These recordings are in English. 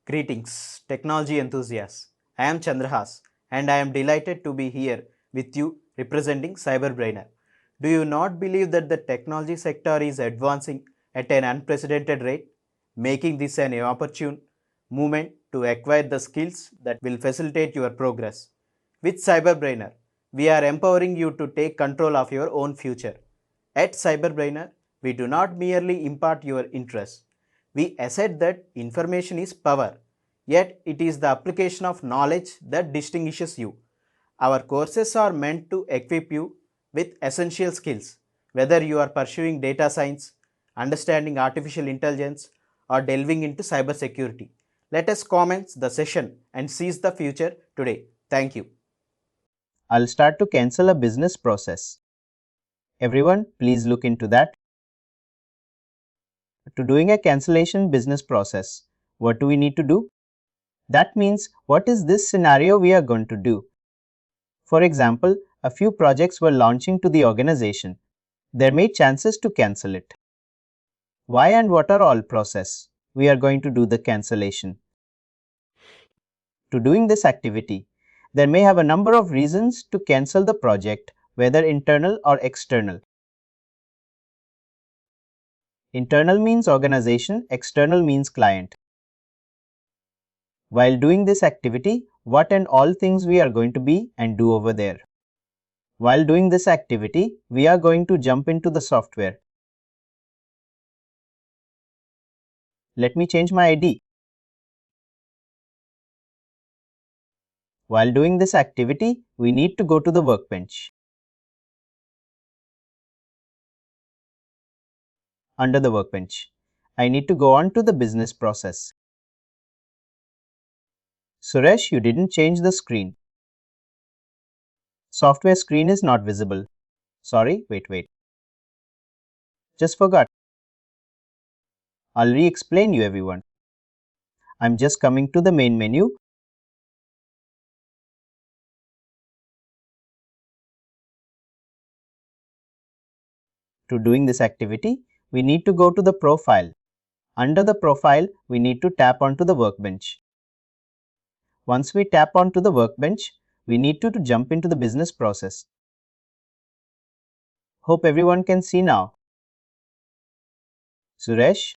Greetings, technology enthusiasts. I am Chandrahas and I am delighted to be here with you representing CyberBrainer. Do you not believe that the technology sector is advancing at an unprecedented rate, making this an opportune moment to acquire the skills that will facilitate your progress? With CyberBrainer, we are empowering you to take control of your own future. At CyberBrainer, we do not merely impart your interests. We assert that information is power, yet it is the application of knowledge that distinguishes you. Our courses are meant to equip you with essential skills, whether you are pursuing data science, understanding artificial intelligence, or delving into cybersecurity. Let us commence the session and seize the future today. Thank you. I'll start to cancel a business process. Everyone, please look into that. To doing a cancellation business process, what do we need to do? That means, what is this scenario we are going to do? For example, a few projects were launching to the organization. There may chances to cancel it. Why and what are all process? We are going to do the cancellation. To doing this activity, there may have a number of reasons to cancel the project, whether internal or external. Internal means organization, external means client. While doing this activity, what and all things we are going to be and do over there. While doing this activity, we are going to jump into the software. Let me change my ID. While doing this activity, we need to go to the workbench. Under the workbench, I need to go on to the business process. Suresh, you didn't change the screen. Software screen is not visible. Sorry, wait. Just forgot. I'll re-explain you everyone. I'm just coming to the main menu. To doing this activity, we need to go to the profile. Under the profile, we need to tap onto the workbench. Once we tap onto the workbench, we need to jump into the business process. Hope everyone can see now. Suresh,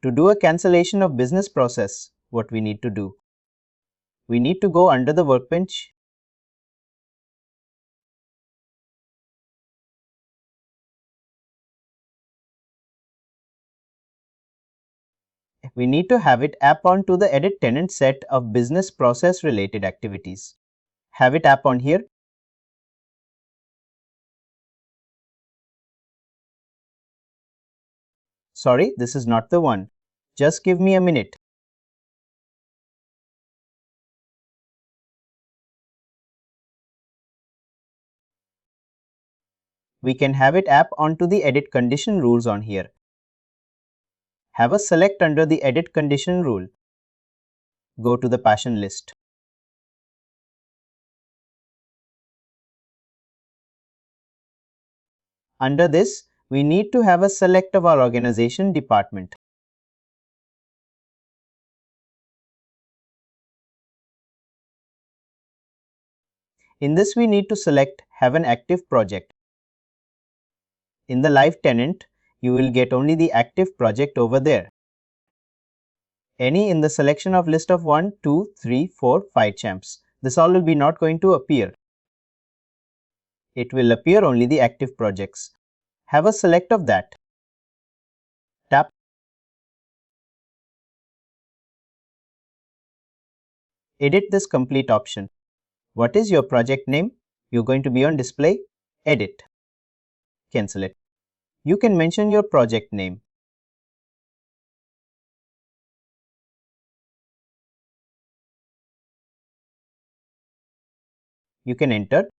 to do a cancellation of business process, what we need to do? We need to go under the workbench. We need to have it app on to the edit tenant set of business process related activities. Have it app on here. Sorry, this is not the one. Just give me a minute. We can have it app onto the edit condition rules on here. Have a select under the edit condition rule. Go to the passion list. Under this, we need to have a select of our organization department. In this, we need to select have an active project. In the live tenant, you will get only the active project over there. Any in the selection of list of 1, 2, 3, 4, 5 champs. This all will be not going to appear. It will appear only the active projects. Have a select of that. Tap. Edit this complete option. What is your project name? You're going to be on display. Edit. Cancel it. You can mention your project name. You can enter.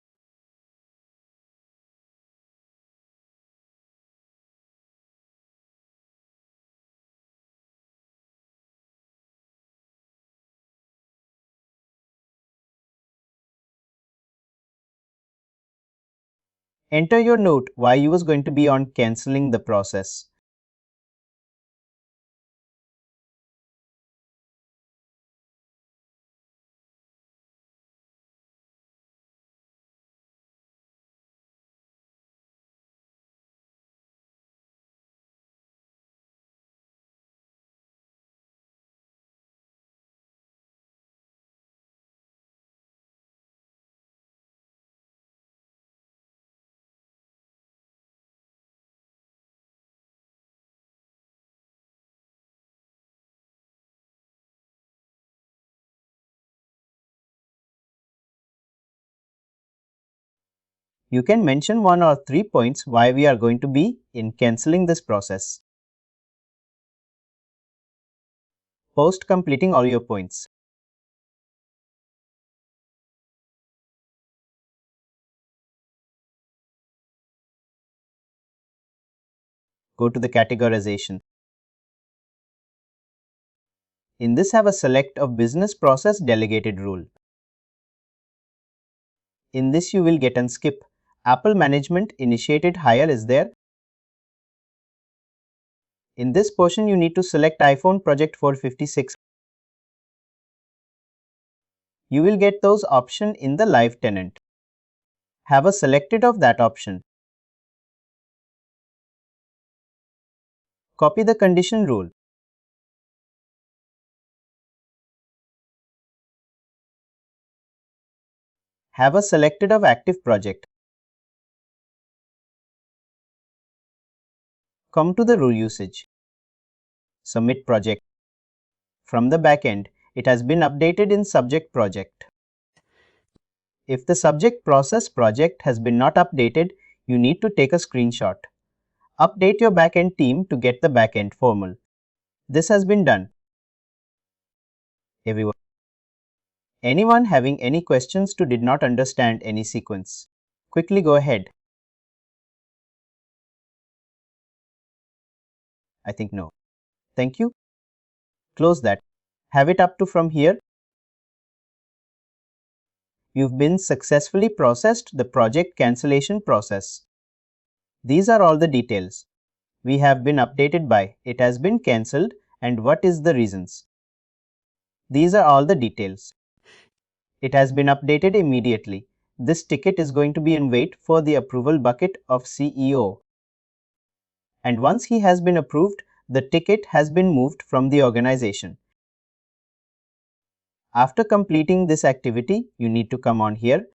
Enter your note why you was going to be on cancelling the process. You can mention 1 or 3 points why we are going to be in cancelling this process. Post completing all your points. Go to the categorization. In this, have a select of business process delegated rule. In this, you will get an skip. Apple management initiated hire is there. In this portion, you need to select iPhone project 456. You will get those options in the live tenant. Have a selected of that option. Copy the condition rule. Have a selected of active project. Come to the rule usage. Submit project. From the backend, it has been updated in subject project. If the subject process project has been not updated, you need to take a screenshot. Update your backend team to get the backend formal. This has been done. Everyone. Anyone having any questions to did not understand any sequence? Quickly go ahead. I think no. Thank you. Close that. Have it up to from here. You've been successfully processed the project cancellation process. These are all the details. We have been updated by it has been cancelled and what is the reasons. These are all the details. It has been updated immediately. This ticket is going to be in wait for the approval bucket of CEO. And once he has been approved, the ticket has been moved from the organization. After completing this activity, you need to come on here.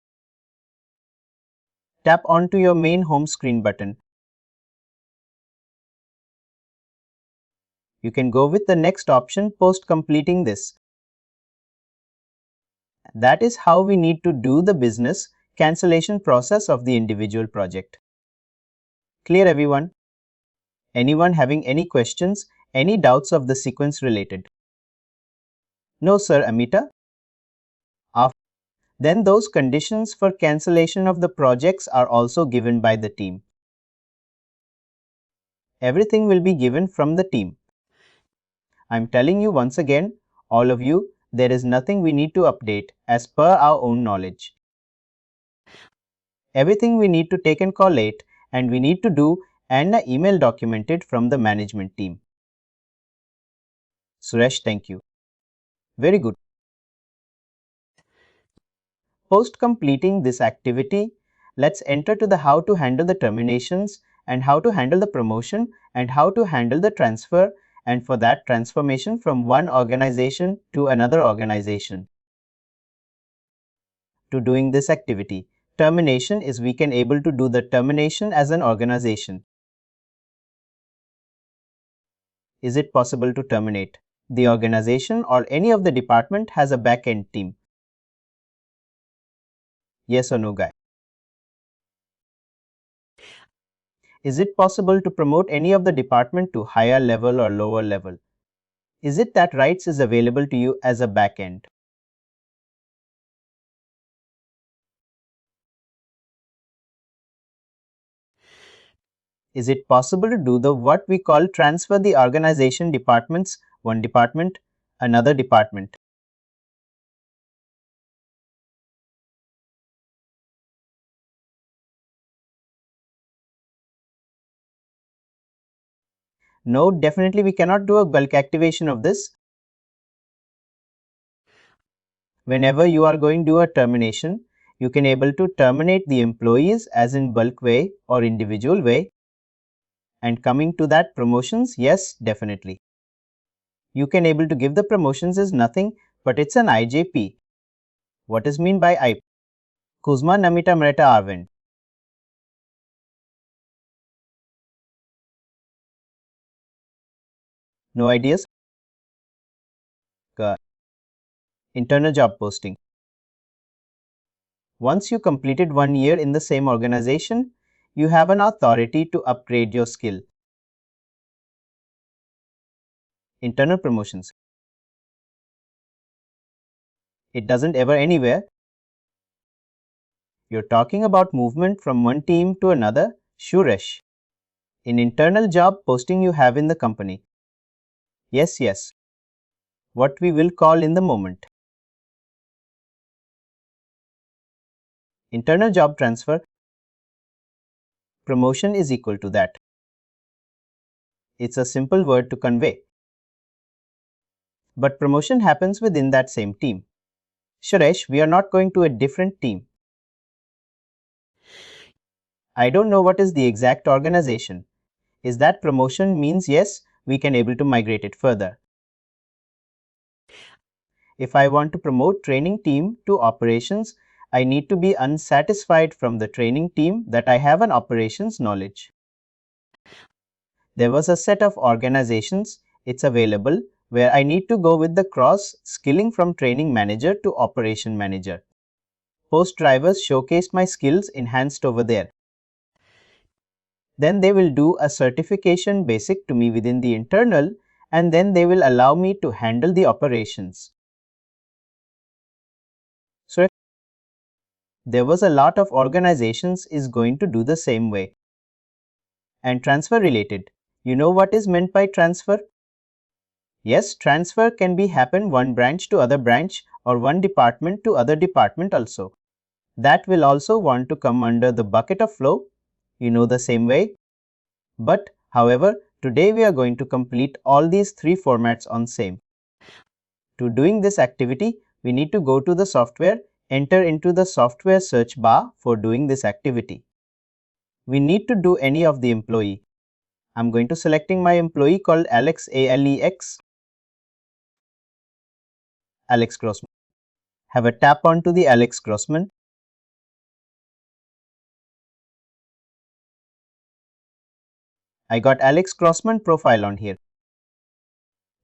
Tap onto your main home screen button. You can go with the next option post completing this. That is how we need to do the business cancellation process of the individual project. Clear everyone? Anyone having any questions, any doubts of the sequence related? No sir, Amita. Then those conditions for cancellation of the projects are also given by the team. Everything will be given from the team. I'm telling you once again, all of you, there is nothing we need to update as per our own knowledge. Everything we need to take and collate and we need to do and an email documented from the management team. Suresh, thank you. Very good. Post completing this activity, let's enter to the how to handle the terminations and how to handle the promotion and how to handle the transfer and for that transformation from one organization to another organization. To doing this activity, termination is we can able to do the termination as an organization. Is it possible to terminate? The organization or any of the department has a back-end team. Yes or no, guy? Is it possible to promote any of the department to higher level or lower level? Is it that rights is available to you as a backend? Is it possible to do the what we call transfer the organization departments, one department, another department? No, definitely we cannot do a bulk activation of this. Whenever you are going to do a termination, you can able to terminate the employees as in bulk way or individual way. And coming to that promotions, yes, definitely. You can able to give the promotions is nothing, but it's an IJP. What is mean by IP? Kuzma Namita Mreta Arvind. No ideas? Internal job posting. Once you completed 1 year in the same organization, you have an authority to upgrade your skill. Internal promotions. It doesn't ever anywhere. You're talking about movement from one team to another? Suresh. In internal job posting you have in the company. Yes. What we will call in the moment. Internal job transfer. Promotion is equal to that. It's a simple word to convey. But promotion happens within that same team. Suresh, we are not going to a different team. I don't know what is the exact organization. Is that promotion means yes, we can able to migrate it further. If I want to promote training team to operations, I need to be unsatisfied from the training team that I have an operations knowledge. There was a set of organizations, it's available, where I need to go with the cross skilling from training manager to operation manager. Post drivers showcased my skills enhanced over there. Then they will do a certification basic to me within the internal, and then they will allow me to handle the operations. So there was a lot of organizations is going to do the same way. And transfer related. You know what is meant by transfer? Yes, transfer can be happen one branch to other branch or one department to other department also. That will also want to come under the bucket of flow. You know the same way. But however, today we are going to complete all these three formats on same. To doing this activity, we need to go to the software, enter into the software search bar for doing this activity. We need to do any of the employee. I'm going to selecting my employee called Alex, A-L-E-X. Alex Grossman. Have a tap onto the Alex Grossman. I got Alex Grossman profile on here.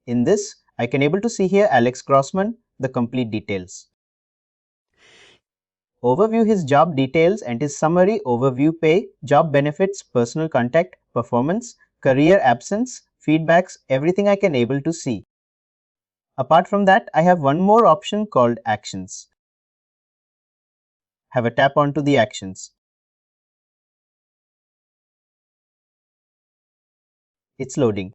In this, I can able to see here Alex Grossman, the complete details. Overview his job details and his summary overview pay, job benefits, personal contact, performance, career absence, feedbacks, everything I can able to see. Apart from that, I have one more option called actions. Have a tap onto the actions. It's loading.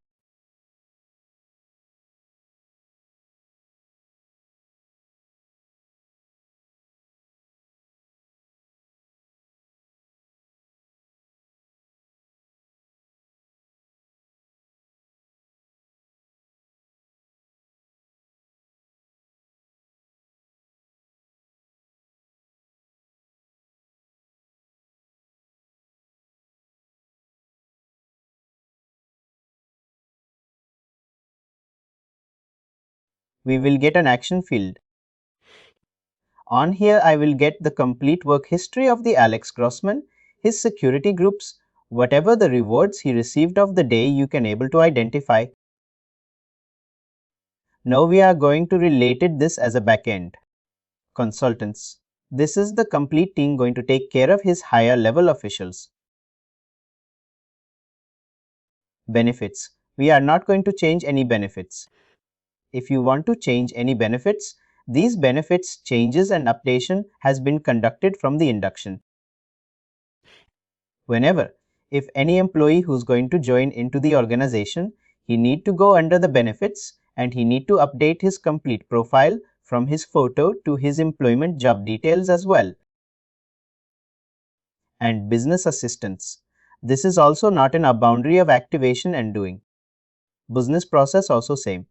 We will get an action field. On here, I will get the complete work history of the Alex Grossman, his security groups, whatever the rewards he received of the day you can able to identify. Now we are going to relate it this as a backend. Consultants. This is the complete team going to take care of his higher level officials. Benefits. We are not going to change any benefits. If you want to change any benefits, these benefits changes and updation has been conducted from the induction. Whenever, if any employee who's going to join into the organization, he need to go under the benefits and he need to update his complete profile from his photo to his employment job details as well. And business assistance. This is also not a boundary of activation and doing. Business process also same.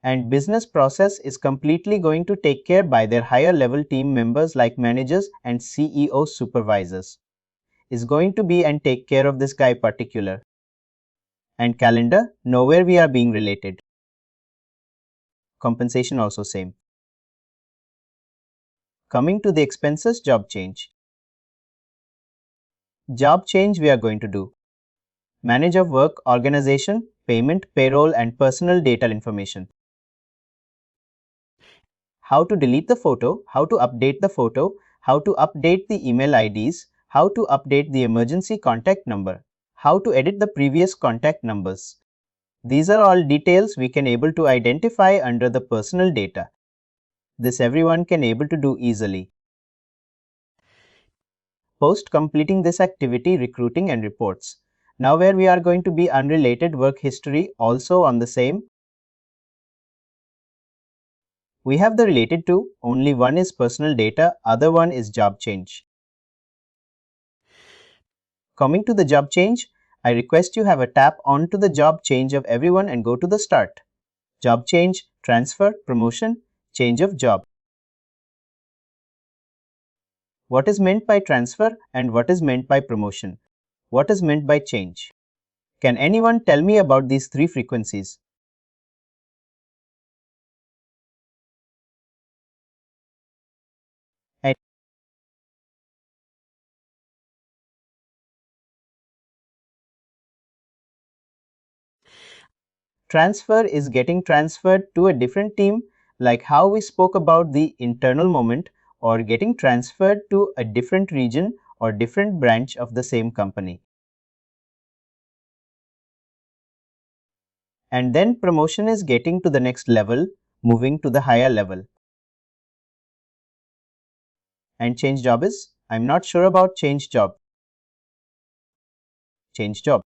And business process is completely going to take care by their higher level team members like managers and CEO supervisors. Is going to be and take care of this guy particular. And calendar, nowhere we are being related. Compensation also same. Coming to the expenses job change. Job change we are going to do. Manage of work, organization, payment, payroll and personal data information. How to delete the photo, how to update the photo, how to update the email IDs, how to update the emergency contact number, how to edit the previous contact numbers. These are all details we can able to identify under the personal data. This everyone can able to do easily. Post completing this activity, recruiting and reports. Now where we are going to be unrelated work history also on the same. We have the related to, only one is personal data, other one is job change. Coming to the job change, I request you have a tap onto the job change of everyone and go to the start. Job change, transfer, promotion, change of job. What is meant by transfer and what is meant by promotion? What is meant by change? Can anyone tell me about these three frequencies? And transfer is getting transferred to a different team, like how we spoke about the internal moment, or getting transferred to a different region or different branch of the same company. And then promotion is getting to the next level, moving to the higher level. And change job is, I'm not sure about change job. Change job.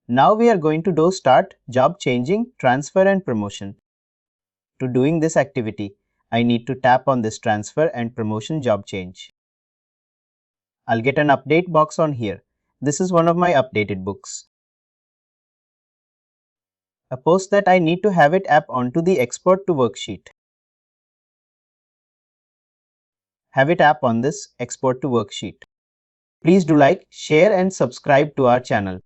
Now we are going to do start job changing, transfer and promotion. To doing this activity, I need to tap on this transfer and promotion job change. I'll get an update box on here. This is one of my updated books. A post that I need to have it app onto the export to worksheet. Have it app on this export to worksheet. Please do like, share and subscribe to our channel.